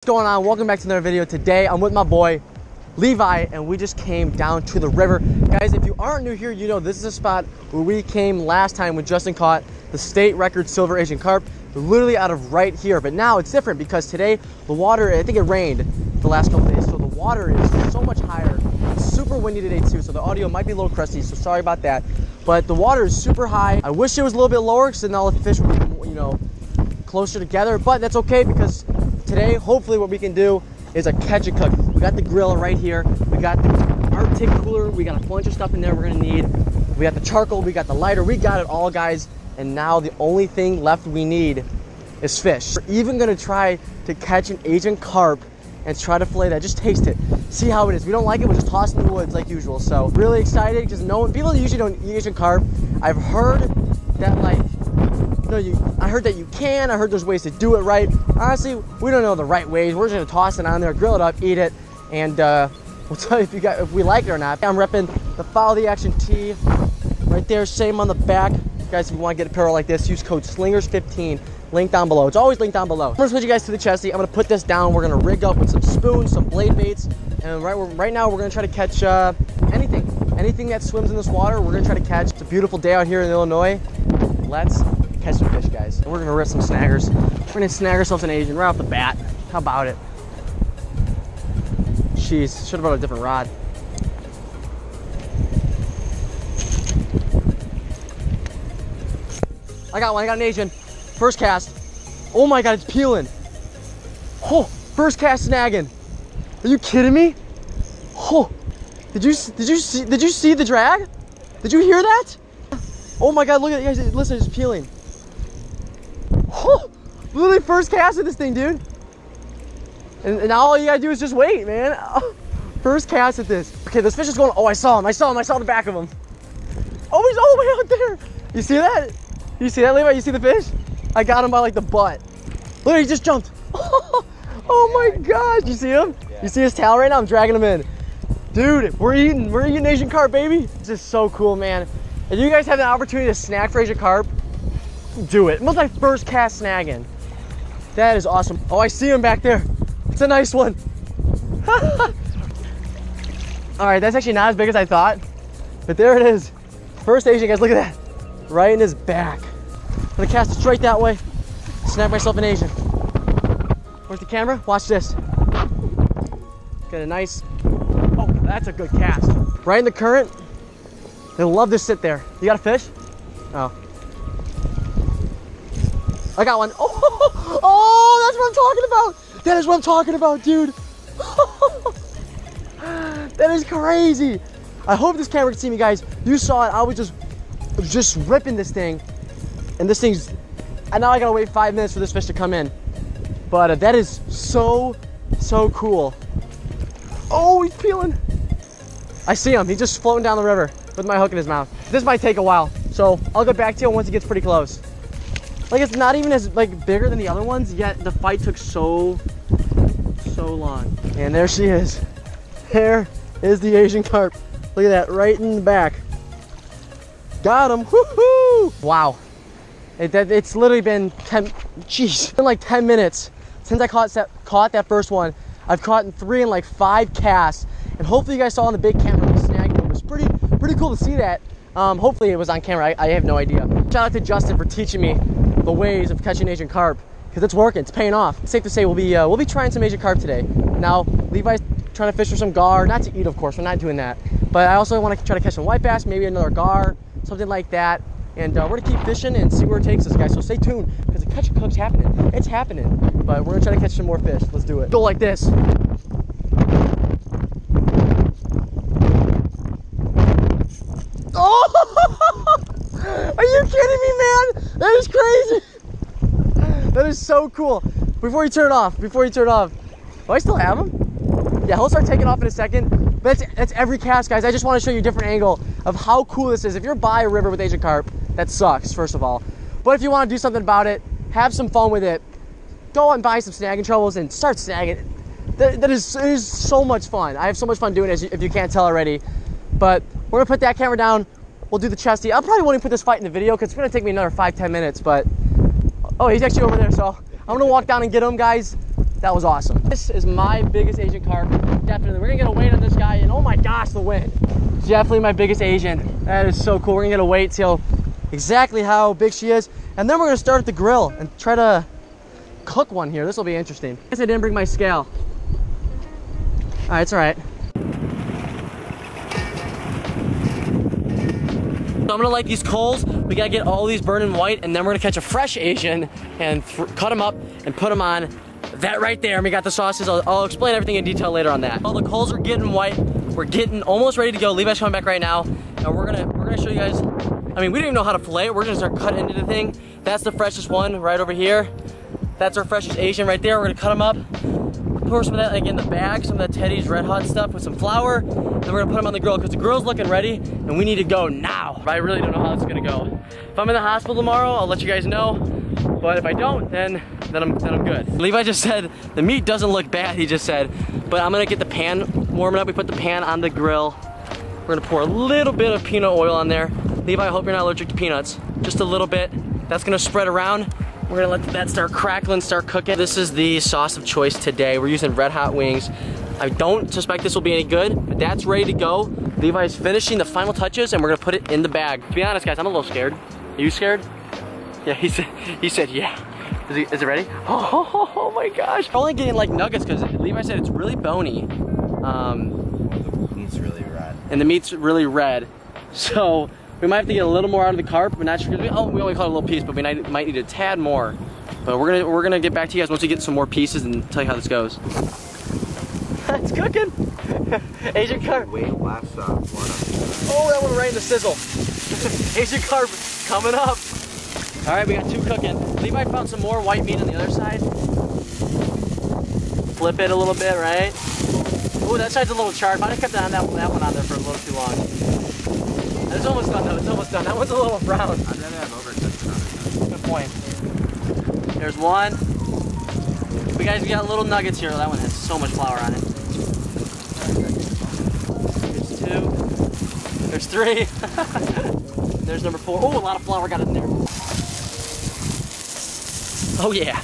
What's going on? Welcome back to another video. Today I'm with my boy Levi and we just came down to the river. Guys, if you aren't new here, you know this is a spot where we came last time when Justin caught the state record silver Asian carp. They're literally out of right here, but now it's different because today the water, I think it rained the last couple days, so the water is so much higher. It's super windy today too, so the audio might be a little crusty, so sorry about that. But the water is super high. I wish it was a little bit lower because then all the fish would be, you know, closer together, but that's okay because today, hopefully what we can do is a catch and cook. We got the grill right here. We got the Arctic cooler. We got a bunch of stuff in there we're gonna need. We got the charcoal, we got the lighter, we got it all, guys. And now the only thing left we need is fish. We're even gonna try to catch an Asian carp and try to fillet that. Just taste it, see how it is. If we don't like it, we'll just toss it in the woods like usual. So really excited because people usually don't eat Asian carp. I've heard that I heard that you can. I heard there's ways to do it right. Honestly, we don't know the right ways. We're just gonna toss it on there, grill it up, eat it, and we'll tell you if we like it or not. I'm repping the Follow the Action tee right there, same on the back. Guys, if you want to get apparel like this, use code Slingers15. Link down below. It's always linked down below. I'm gonna switch you guys to the chesty. I'm gonna put this down. We're gonna rig up with some spoons, some blade baits, and right now we're gonna try to catch anything that swims in this water. We're gonna try to catch. It's a beautiful day out here in Illinois. Let's catch some fish, guys. And we're gonna rip some snaggers. We're gonna snag ourselves an Asian right off the bat. How about it? Jeez, should have brought a different rod. I got one. I got an Asian. First cast. Oh my God, it's peeling. Oh, first cast snagging. Are you kidding me? Oh, did you see the drag? Did you hear that? Oh my God, look at it, guys. Listen, it's peeling. Oh, literally first cast of this thing, dude. And now all you gotta do is just wait, man. First cast at this. Okay, this fish is going. Oh, I saw him. I saw the back of him. Oh, he's all the way out there. You see that? You see that, Levi? You see the fish? I got him by like the butt. Look, he just jumped. Oh my gosh, you see him? Yeah. You see his tail right now? I'm dragging him in. Dude, we're eating Asian carp, baby. This is so cool, man. If you guys have the opportunity to snag for Asian carp, do it. It was my first cast snagging. That is awesome. Oh, I see him back there. It's a nice one. All right, that's actually not as big as I thought, but there it is. First Asian, guys, look at that. Right in his back. I'm gonna cast it straight that way. Snag myself an Asian. Where's the camera? Watch this. Got a nice, oh, that's a good cast. Right in the current. They love to sit there. You got a fish? Oh. I got one. Oh, that's what I'm talking about. That is what I'm talking about, dude. That is crazy. I hope this camera can see me, guys. You saw it. I was just ripping this thing. And this thing's, and now I gotta wait 5 minutes for this fish to come in. But that is so cool. Oh, he's peeling. I see him. He's just floating down the river with my hook in his mouth. This might take a while, so I'll get back to you once he gets pretty close. Like, it's not even as bigger than the other ones, yet the fight took so long. And there she is. There is the Asian carp. Look at that, right in the back. Got him. Woohoo! Wow. It's literally been 10 minutes since I caught that first one. I've caught 3 in like 5 casts, and hopefully you guys saw on the big camera the snag. It was pretty cool to see that. Hopefully it was on camera. I have no idea. Shout out to Justin for teaching me the ways of catching Asian carp, because it's working. It's paying off. It's safe to say we'll be trying some Asian carp today. Now Levi's trying to fish for some gar, not to eat, of course. We're not doing that. But I also want to try to catch some white bass, maybe another gar, something like that. And we're gonna keep fishing and see where it takes us, guys. So stay tuned, because the catch and cook's happening. It's happening. But we're gonna try to catch some more fish. Let's do it. Go like this. Oh! Are you kidding me, man? That is crazy. That is so cool. Before you turn off, do I still have them? Yeah, he'll start taking off in a second. But that's every cast, guys. I just want to show you a different angle of how cool this is. If you're by a river with Asian carp, that sucks, first of all. But if you want to do something about it, have some fun with it, go out and buy some snagging troubles and start snagging. It is so much fun. I have so much fun doing it, if you can't tell already. But we're gonna put that camera down. We'll do the chesty. I'll probably won't even put this fight in the video because it's gonna take me another 5-10 minutes. But oh, he's actually over there, so I'm gonna walk down and get him, guys. That was awesome. This is my biggest Asian carp. Definitely. We're gonna get a weight on this guy, and oh my gosh, the wind. Definitely my biggest Asian. That is so cool. We're gonna get a weight, see exactly how big she is. And then we're gonna start at the grill and try to cook one here. This will be interesting. I guess I didn't bring my scale. All right, it's all right. So I'm gonna light these coals. We gotta get all these burning white, and then we're gonna catch a fresh Asian and cut them up and put them on that right there. And we got the sauces. I'll explain everything in detail later on that. All the coals are getting white. We're getting almost ready to go. Levi's coming back right now, and we're gonna show you guys. I mean, we don't even know how to fillet it. We're gonna start cutting into the thing. That's the freshest one right over here. That's our freshest Asian right there. We're gonna cut them up. Pour some of that like in the bag, some of that Teddy's Red Hot stuff with some flour, and then we're gonna put them on the grill because the grill's looking ready and we need to go now. I really don't know how this is gonna go. If I'm in the hospital tomorrow, I'll let you guys know. But if I don't, then I'm good. Levi just said the meat doesn't look bad, he just said, but I'm gonna get the pan warming up. We put the pan on the grill. We're gonna pour a little bit of peanut oil on there. Levi, I hope you're not allergic to peanuts. Just a little bit. That's gonna spread around. We're gonna let that start crackling, start cooking. This is the sauce of choice today. We're using Red Hot wings. I don't suspect this will be any good, but that's ready to go. Levi's finishing the final touches and we're gonna put it in the bag. To be honest, guys, I'm a little scared. Are you scared? Yeah, he said yeah. Is it ready? Oh my gosh. We're only getting like nuggets because Levi said it's really bony. Meat's really red. And the meat's really red. So we might have to get a little more out of the carp. We're not sure. We only caught a little piece, but we might need a tad more. But we're gonna get back to you guys once we get some more pieces and tell you how this goes. It's cooking. Asian carp. Wait, last one. Oh, that one right in the sizzle. Asian carp coming up. All right, we got two cooking. Levi found some more white meat on the other side. Flip it a little bit, right? Oh, that side's a little charred. Might have kept that one on there for a little too long. It's almost done though, it's almost done. That one's a little brown. I'd rather have overcooked. Good point. There's one. We got little nuggets here. That one has so much flour on it. There's two. There's three. There's number four. Oh, a lot of flour got in there. Oh yeah.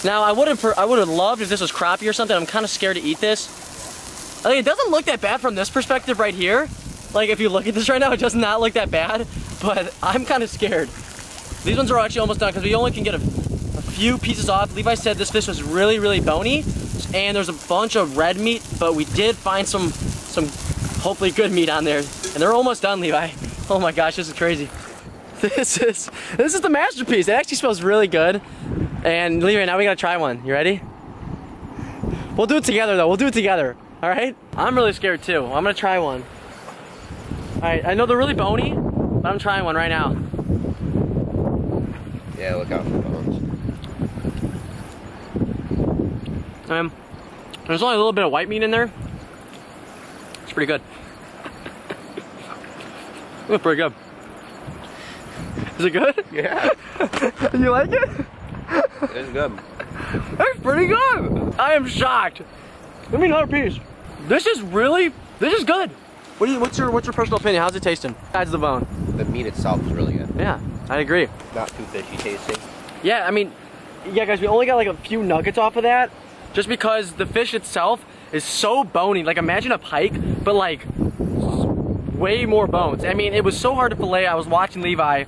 Now I would have loved if this was crappie or something. I'm kind of scared to eat this. I mean, it doesn't look that bad from this perspective right here. Like if you look at this right now, it does not look that bad, but I'm kind of scared. These ones are actually almost done because we only can get a few pieces off. Levi said this fish was really, really bony and there's a bunch of red meat, but we did find some hopefully good meat on there. And they're almost done, Levi. Oh my gosh, this is crazy. This is the masterpiece. It actually smells really good. And Levi, now we gotta try one. You ready? We'll do it together though, we'll do it together. All right? I'm really scared too. I'm gonna try one. All right, I know they're really bony, but I'm trying one right now. Yeah, look out for the bones. There's only a little bit of white meat in there. It's pretty good. It's pretty good. Is it good? Yeah. You like it? It's good. It's pretty good. I am shocked. Give me another piece. This is good. What's your personal opinion? How's it tasting? Besides the bone. The meat itself is really good. Yeah, I agree. Not too fishy tasting. Yeah, I mean, yeah guys, we only got like a few nuggets off of that just because the fish itself is so bony. Like imagine a pike, but like way more bones. I mean, it was so hard to fillet. I was watching Levi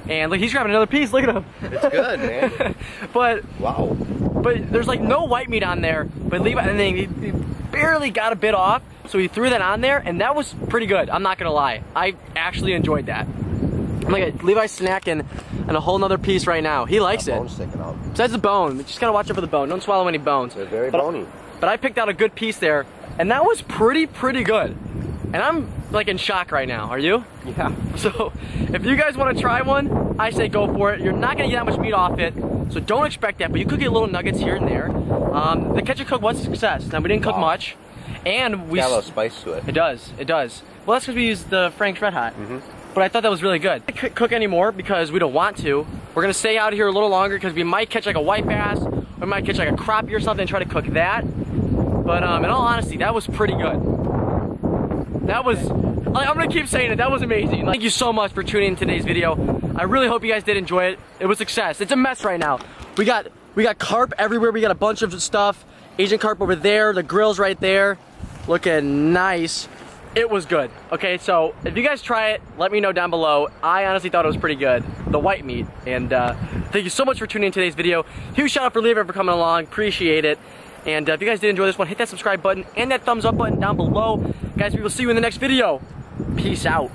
and look, he's grabbing another piece. Look at him. It's good, man. But wow. But there's like no white meat on there. But Levi, and then he barely got a bit off, so he threw that on there, and that was pretty good. I'm not gonna lie. I actually enjoyed that. Look at Levi's snacking on a whole nother piece right now. He likes it. Bone's sticking out. Besides the bone, you just gotta watch out for the bone. Don't swallow any bones. They're very bony. But I picked out a good piece there, and that was pretty good. And I'm like in shock right now. Are you? Yeah. So if you guys want to try one, I say go for it. You're not gonna get that much meat off it, so don't expect that. But you could get little nuggets here and there. The catch and cook was a success. Now we didn't cook much, and we got a little spice to it. It does. It does. Well, that's because we used the Frank's Red Hot. But I thought that was really good. I can't cook anymore because we don't want to. We're gonna stay out here a little longer because we might catch like a white bass, or we might catch like a crappie or something and try to cook that. But in all honesty, that was pretty good. That was, like, I'm gonna keep saying it, that was amazing. Thank you so much for tuning in today's video. I really hope you guys did enjoy it. It was a success. It's a mess right now. We got carp everywhere. We got a bunch of stuff. Asian carp over there. The grill's right there. Looking nice. It was good. Okay, so if you guys try it, let me know down below. I honestly thought it was pretty good, the white meat. And thank you so much for tuning in today's video. Huge shout out for Levi for coming along. Appreciate it. And if you guys did enjoy this one, hit that subscribe button and that thumbs up button down below. Guys, we will see you in the next video. Peace out.